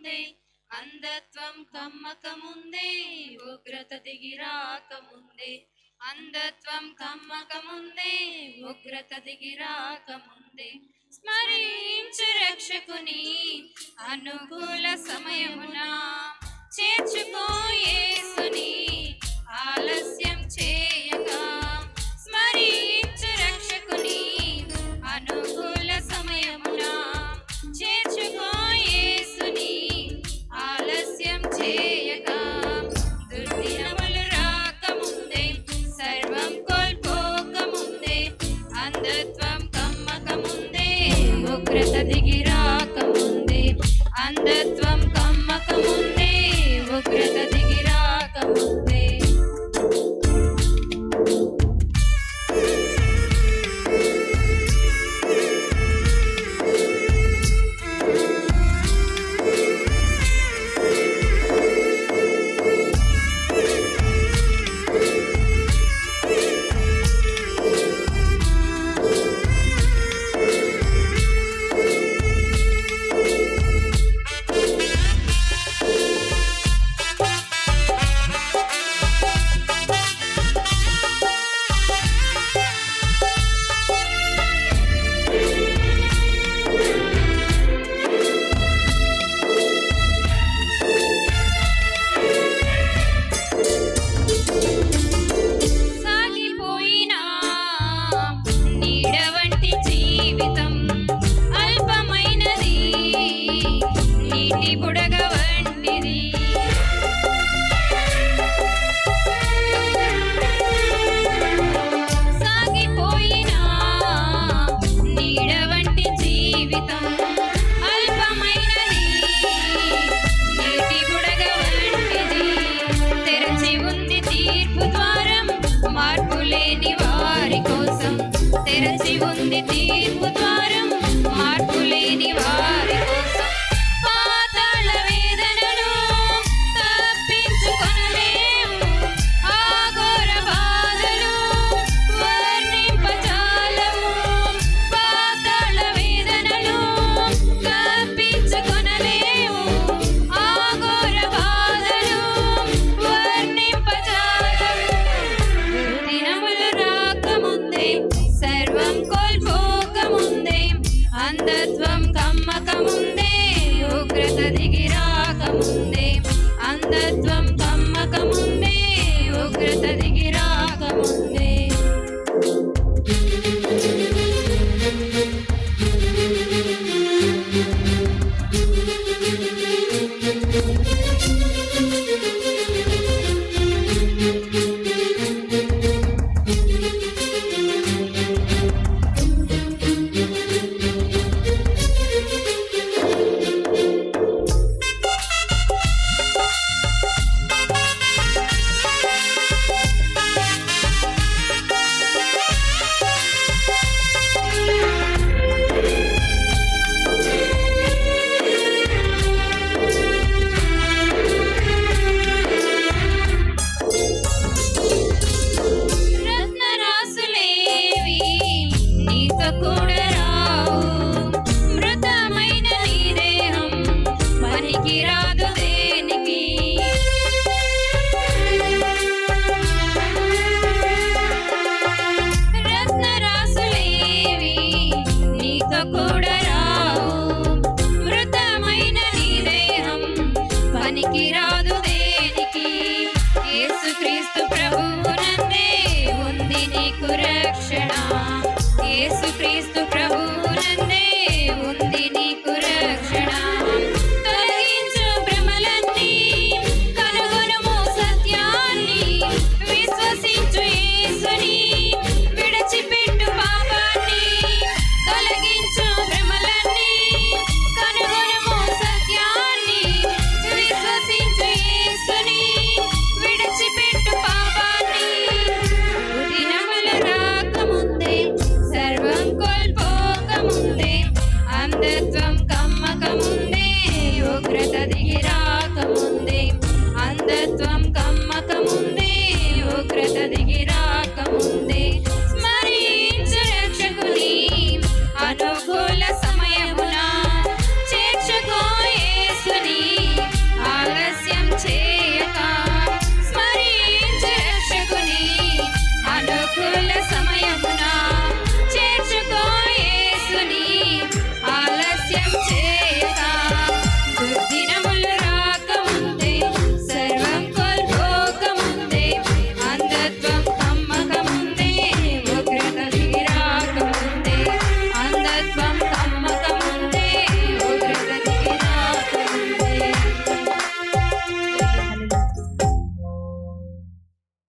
ముందే, అంధత్వం కమ్మక ముందే, ఉగ్రత దిగిరాక ముందే, అంధత్వం కమ్మక ముందే, ఉగ్రత దిగిరాక ముందే, స్మరించు రక్షకుని అనుకూల సమయమున, చేర్చుకో యేసుని ఆలస్యం చేయక, స్మరించు రక్షకుని అనుకూల సమయమున, చేర్చుకో యేసుని ఆలస్యం చేయక, దుర్దినములు రాకముందే, సర్వం కోల్పోక ముందే, అంధత్వం కమ్మక ముందే, ఉగ్రత దిగిరాక ముందే, అంధత్వం కమ్మక ముందే, ఉగ్రత దిగిరాక ముందే. తెరచి ఉంది తీర్పు ద్వారం, మార్పు లేని వారి కోసం. పాతాళ వేదనను తప్పించుకొనలేము, ఆఘోర బాధలు వర్ణింపజాలము. పాతాళ వేదనలు తప్పించుకొనలేము, ఆఘోర బాధలు వర్ణింపజాలము. దుర్దినములు రాకముందే, సర్వం కోల్పోక ముందే, అంధత్వం కమ్మక ముందే, ఉగ్రత దిగిరాక ముందే, అంధత్వం